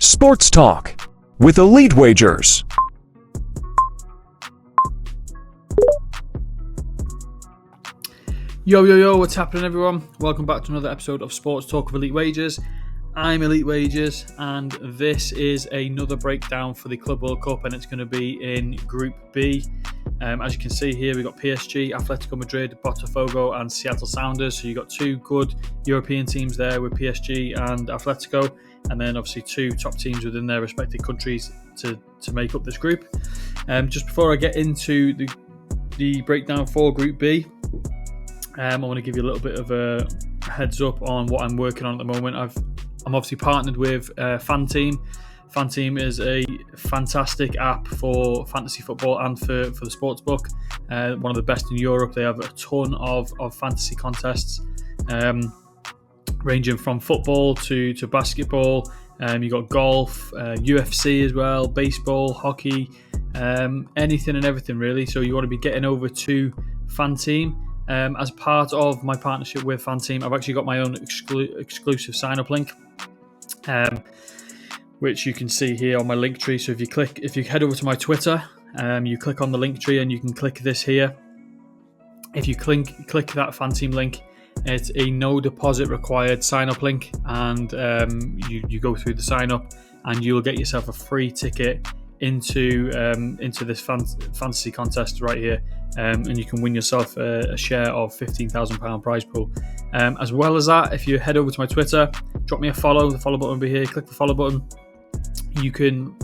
Sports Talk with Elite Wagers. Yo, what's happening, everyone? Welcome back to another episode of Sports Talk with Elite Wagers. I'm Elite Wagers, and this is another breakdown for the Club World Cup, and it's going to be in Group B. As you can see here, we've got PSG, Atletico Madrid, Botafogo, and Seattle Sounders. So you've got two good European teams there with PSG and Atletico, and then obviously two top teams within their respective countries to make up this group. Just before I get into the breakdown for Group B, I want to give you a little bit of a heads up on what I'm working on at the moment. I'm obviously partnered with FanTeam. FanTeam is a fantastic app for fantasy football and for the sportsbook. One of the best in Europe. They have a ton of fantasy contests, ranging from football to basketball. You've got golf, UFC as well, baseball, hockey, anything and everything really. So you want to be getting over to FanTeam. As part of my partnership with FanTeam, I've actually got my own exclusive sign-up link, which you can see here on my link tree. So if you head over to my Twitter, you click on the link tree and you can click this here. If you click that FanTeam link, it's a no deposit required sign-up link, and you go through the sign-up and you'll get yourself a free ticket into this fantasy contest right here, and you can win yourself a share of £15,000 prize pool. As well as that, if you head over to my Twitter, drop me a follow. The follow button will be here. Click the follow button. You can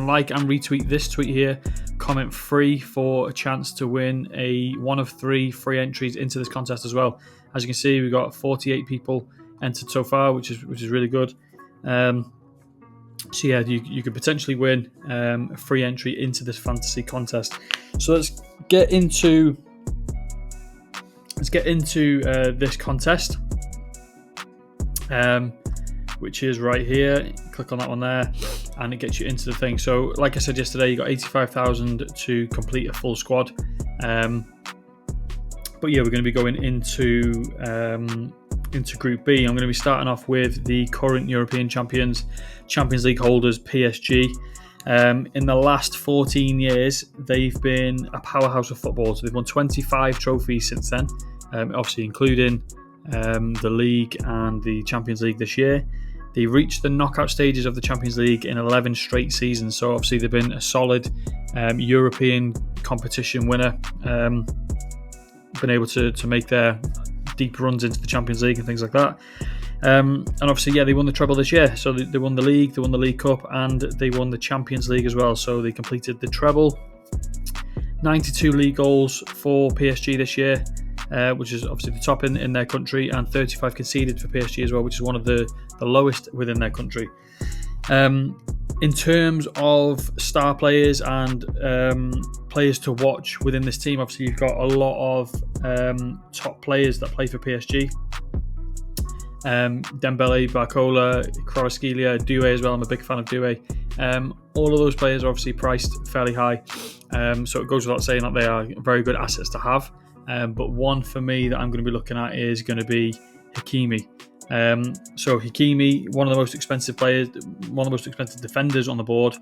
like and retweet this tweet here. Comment free for a chance to win one of 3 free entries into this contest as well. As you can see, we've got 48 people entered so far, which is really good. So yeah, you could potentially win a free entry into this fantasy contest. So let's get into this contest, which is right here. Click on that one there, and it gets you into the thing. So like I said yesterday, you got 85,000 to complete a full squad. But yeah, we're going to be going into Group B. I'm going to be starting off with the current European Champions League holders, PSG. In the last 14 years, they've been a powerhouse of football. So they've won 25 trophies since then, obviously including the league and the Champions League this year. They reached the knockout stages of the Champions League in 11 straight seasons. So obviously they've been a solid European competition winner. Been able to make their deep runs into the Champions League and things like that. And obviously, yeah, they won the treble this year. So they won the league, they won the League Cup, and they won the Champions League as well. So they completed the treble. 92 league goals for PSG this year, which is obviously the top in their country, and 35 conceded for PSG as well, which is one of the lowest within their country. In terms of star players and players to watch within this team, obviously you've got a lot of top players that play for PSG. Dembele, Barcola, Kvaratskhelia, Doué as well. I'm a big fan of Doué. All of those players are obviously priced fairly high, so it goes without saying that they are very good assets to have. But one for me that I'm going to be looking at is going to be Hakimi. So Hakimi, one of the most expensive players, one of the most expensive defenders on the board.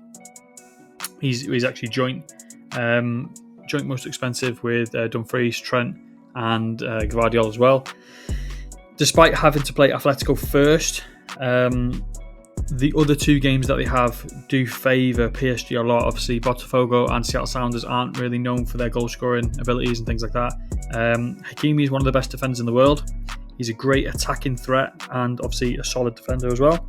He's actually joint most expensive with Dumfries, Trent, and Gvardiol as well. Despite having to play Atletico first, the other 2 games that they have do favour PSG a lot. Obviously, Botafogo and Seattle Sounders aren't really known for their goal-scoring abilities and things like that. Hakimi is one of the best defenders in the world. He's a great attacking threat and obviously a solid defender as well.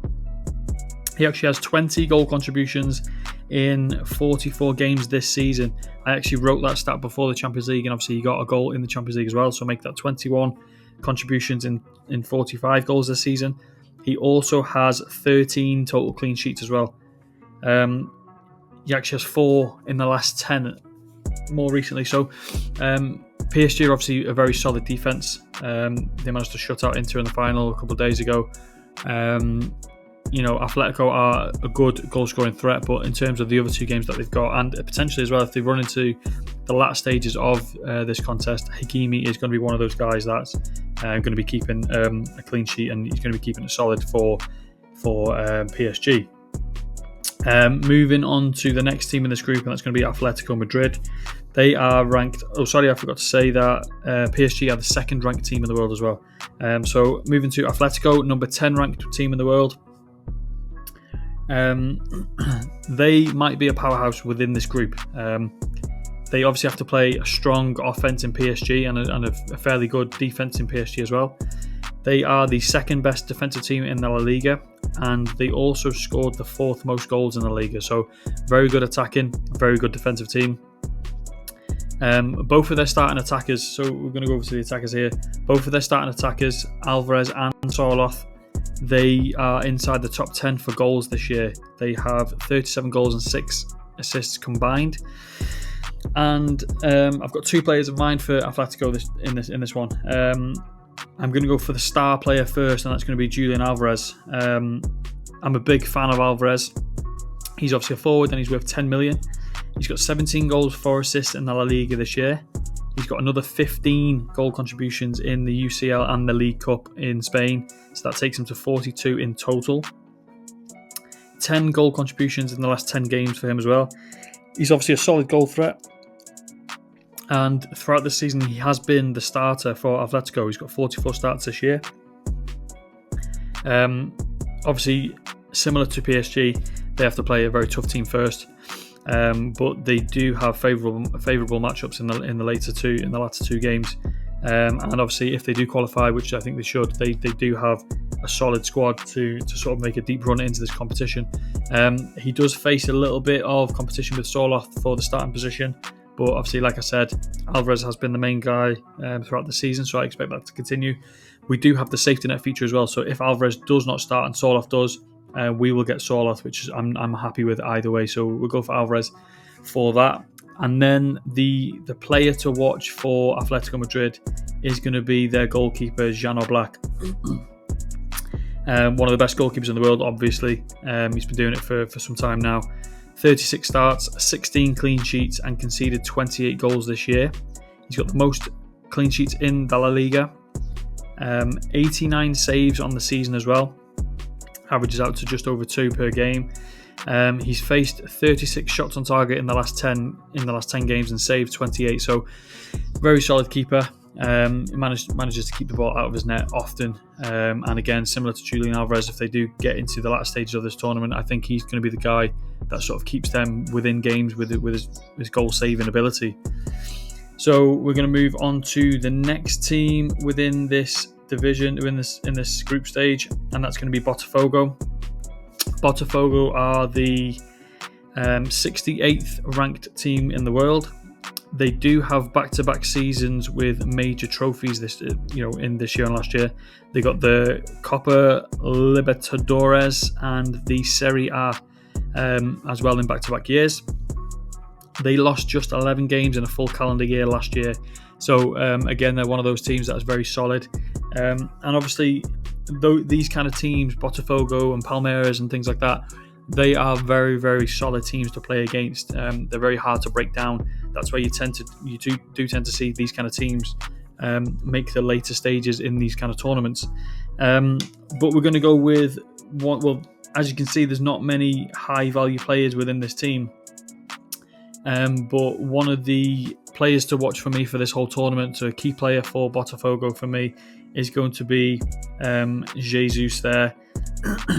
He actually has 20 goal contributions in 44 games this season. I actually wrote that stat before the Champions League, and obviously he got a goal in the Champions League as well, so make that 21 contributions in 45 goals this season. He also has 13 total clean sheets as well. He actually has 4 in the last 10 more recently. So PSG are obviously a very solid defence. They managed to shut out Inter in the final a couple of days ago. Atletico are a good goal-scoring threat, but in terms of the other 2 games that they've got, and potentially as well, if they run into the latter stages of this contest, Hakimi is going to be one of those guys that's going to be keeping a clean sheet, and he's going to be keeping it solid for PSG. Moving on to the next team in this group, and that's going to be Atletico Madrid. They are ranked. Oh, sorry, I forgot to say that PSG are the second ranked team in the world as well. So moving to Atletico, number 10 ranked team in the world. They might be a powerhouse within this group. They obviously have to play a strong offense in PSG and a fairly good defense in PSG as well. They are the second best defensive team in the La Liga, and they also scored the 4th most goals in the Liga. So very good attacking, very good defensive team. Both of their starting attackers, so we're going to go over to the attackers here. Both of their starting attackers, Alvarez and Sørloth, they are inside the top 10 for goals this year. They have 37 goals and 6 assists combined. And I've got 2 players in mind for Atletico in this one. I'm going to go for the star player first, and that's going to be Julian Alvarez. I'm a big fan of Alvarez. He's obviously a forward, and he's worth 10 million. He's got 17 goals, 4 assists in the La Liga this year. He's got another 15 goal contributions in the UCL and the League Cup in Spain. So that takes him to 42 in total. 10 goal contributions in the last 10 games for him as well. He's obviously a solid goal threat. And throughout the season, he has been the starter for Atletico. He's got 44 starts this year. Obviously, similar to PSG, they have to play a very tough team first. But they do have favourable matchups in the latter two games, and obviously if they do qualify, which I think they should, they do have a solid squad to sort of make a deep run into this competition. He does face a little bit of competition with Sørloth for the starting position, but obviously, like I said, Alvarez has been the main guy throughout the season, so I expect that to continue. We do have the safety net feature as well, so if Alvarez does not start and Sørloth does, we will get Sørloth, which is I'm happy with either way. So we'll go for Alvarez for that. And then the player to watch for Atletico Madrid is going to be their goalkeeper, Jan Oblak. One of the best goalkeepers in the world, obviously. He's been doing it for some time now. 36 starts, 16 clean sheets, and conceded 28 goals this year. He's got the most clean sheets in the La Liga. 89 saves on the season as well. Averages out to just over 2 per game. He's faced 36 shots on target in the last 10 games and saved 28. So very solid keeper. He manages to keep the ball out of his net often. And again, similar to Julian Alvarez, if they do get into the latter stages of this tournament, I think he's going to be the guy that sort of keeps them within games with his goal saving ability. So we're going to move on to the next team within this division, in this group stage, and that's going to be Botafogo. Botafogo are the 68th ranked team in the world. They do have back-to-back seasons with major trophies in this year and last year. They got the Copa Libertadores and the Serie A as well in back-to-back years. They lost just 11 games in a full calendar year last year. So again, they're one of those teams that is very solid. And obviously, these kind of teams, Botafogo and Palmeiras and things like that, they are very, very solid teams to play against. They're very hard to break down. That's why you do tend to see these kind of teams make the later stages in these kind of tournaments. But we're going to go with one. Well, as you can see, there's not many high-value players within this team. But one of the players to watch for me for this whole tournament, so a key player for Botafogo for me, is going to be Jesus there.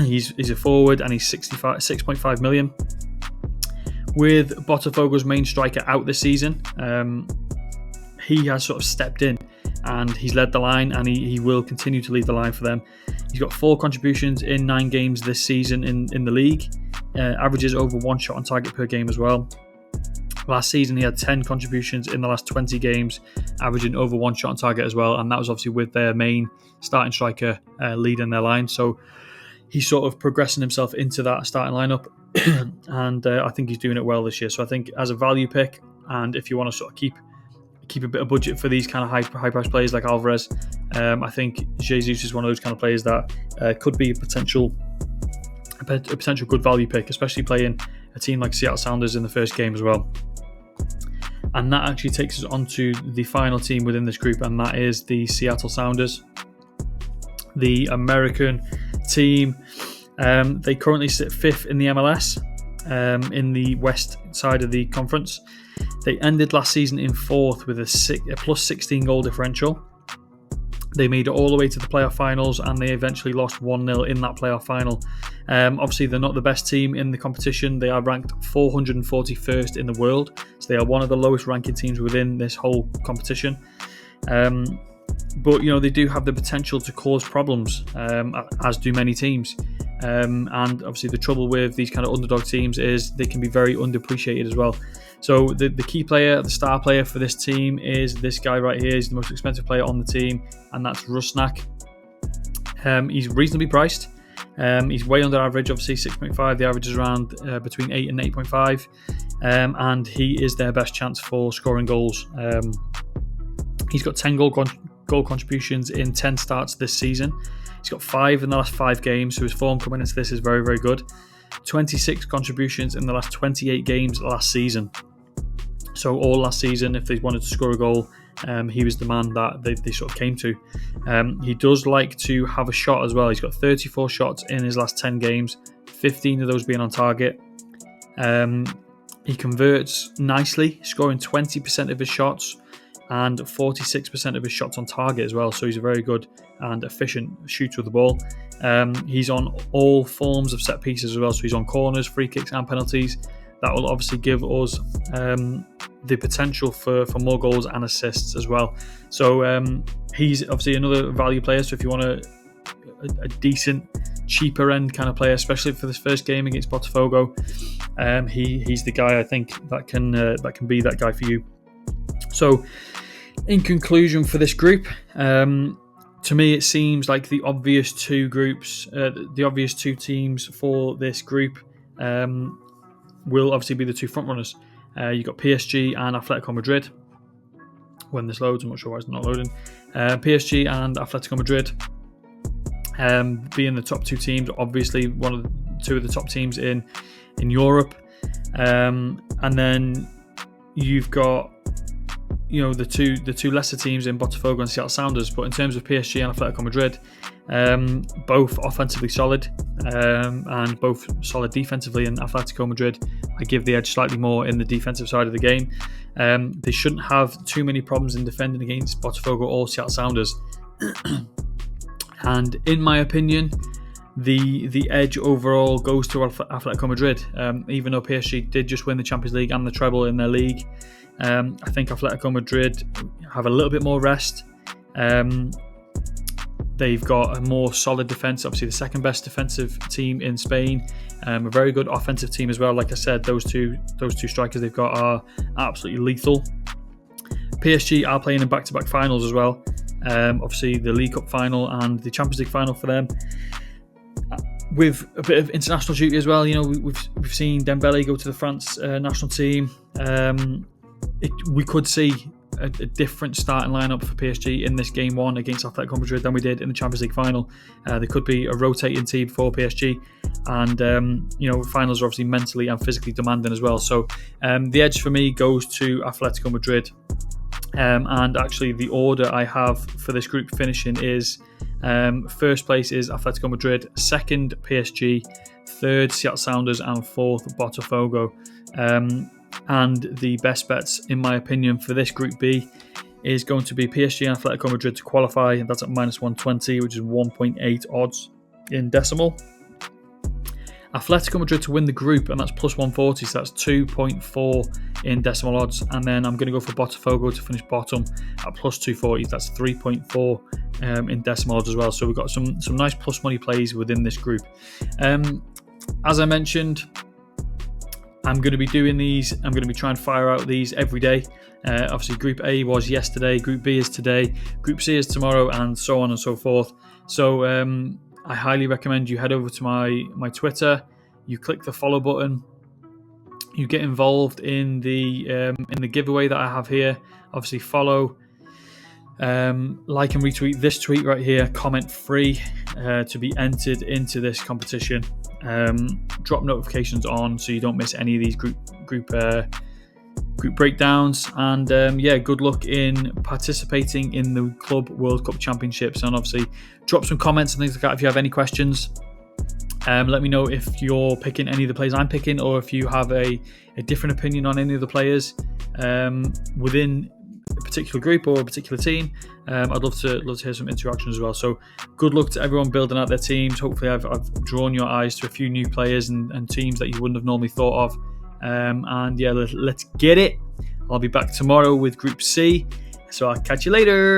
He's a forward and he's 6.5 million. With Botafogo's main striker out this season, he has sort of stepped in and he's led the line, and he will continue to lead the line for them. He's got 4 contributions in 9 games this season in the league. Averages over 1 shot on target per game as well. Last season, he had 10 contributions in the last 20 games, averaging over 1 shot on target as well. And that was obviously with their main starting striker leading their line. So he's sort of progressing himself into that starting lineup. And I think he's doing it well this year. So I think as a value pick, and if you want to sort of keep a bit of budget for these kind of high price players like Alvarez, I think Jesus is one of those kind of players that could be a potential good value pick, especially playing a team like Seattle Sounders in the first game as well. And that actually takes us on to the final team within this group, and that is the Seattle Sounders, the American team. They currently sit 5th in the MLS. in the west side of the conference. They ended last season in 4th with a plus 16 goal differential. They made it all the way to the playoff finals, and they eventually lost 1-0 in that playoff final. Obviously, they're not the best team in the competition. They are ranked 441st in the world, so they are one of the lowest ranking teams within this whole competition. But they do have the potential to cause problems, as do many teams. And obviously, the trouble with these kind of underdog teams is they can be very underappreciated as well. So the key player, the star player for this team is this guy right here. He's the most expensive player on the team, and that's Rusnak. He's reasonably priced. He's way under average, obviously 6.5. The average is around between 8 and 8.5. And he is their best chance for scoring goals. He's got 10 goal contributions in 10 starts this season. He's got 5 in the last 5 games, so his form coming into this is very, very good. 26 contributions in the last 28 games last season. So all last season, if they wanted to score a goal, he was the man that they sort of came to. He does like to have a shot as well. He's got 34 shots in his last 10 games, 15 of those being on target. He converts nicely, scoring 20% of his shots and 46% of his shots on target as well. So he's a very good and efficient shooter of the ball. He's on all forms of set pieces as well. So he's on corners, free kicks and penalties. That will obviously give us the potential for more goals and assists as well. So he's obviously another value player. So if you want a decent, cheaper end kind of player, especially for this first game against Botafogo, he's the guy I think that can be that guy for you. So in conclusion for this group, to me it seems like the obvious two teams for this group will obviously be the two front runners. You've got PSG and Atletico Madrid. When this loads, I'm not sure why it's not loading. PSG and Atletico Madrid being the top two teams, obviously two of the top teams in Europe. And then you've got the two lesser teams in Botafogo and Seattle Sounders. But in terms of PSG and Atletico Madrid, both offensively solid and both solid defensively. In Atletico Madrid, I give the edge slightly more in the defensive side of the game. They shouldn't have too many problems in defending against Botafogo or Seattle Sounders. And in my opinion, the edge overall goes to Atletico Madrid. Even though PSG did just win the Champions League and the treble in their league, I think Atletico Madrid have a little bit more rest. They've got a more solid defence, obviously the second best defensive team in Spain. A very good offensive team as well. Like I said, those two strikers they've got are absolutely lethal. PSG are playing in back-to-back finals as well. Obviously the League Cup final and the Champions League final for them, with a bit of international duty as well. We've seen Dembele go to the France national team. We could see a different starting lineup for PSG in this game one against Atletico Madrid than we did in the Champions League final. There could be a rotating team for PSG, and finals are obviously mentally and physically demanding as well. So the edge for me goes to Atletico Madrid. And actually the order I have for this group finishing is first place is Atletico Madrid, second PSG, third Seattle Sounders, and fourth Botafogo. And the best bets, in my opinion, for this Group B is going to be PSG and Atletico Madrid to qualify, and that's at minus 120, which is 1.8 odds in decimal. Atletico Madrid to win the group, and that's plus 140, so that's 2.4 in decimal odds. And then I'm going to go for Botafogo to finish bottom at plus 240, that's 3.4 in decimal odds as well. So we've got some nice plus money plays within this group. As I mentioned, I'm going to be doing these. I'm going to be trying to fire out these every day. Obviously, Group A was yesterday, Group B is today, Group C is tomorrow, and so on and so forth. So I highly recommend you head over to my Twitter. You click the follow button. You get involved in the giveaway that I have here. Obviously, follow, like and retweet this tweet right here. Comment free to be entered into this competition. Drop notifications on so you don't miss any of these group breakdowns, and good luck in participating in the Club World Cup Championships. And obviously drop some comments and things like that if you have any questions. Let me know if you're picking any of the players I'm picking, or if you have a different opinion on any of the players within a particular group or a particular team. I'd love to hear some interaction as well. So good luck to everyone building out their teams. Hopefully I've drawn your eyes to a few new players and teams that you wouldn't have normally thought of. And yeah, let's get it. I'll be back tomorrow with Group C. So I'll catch you later.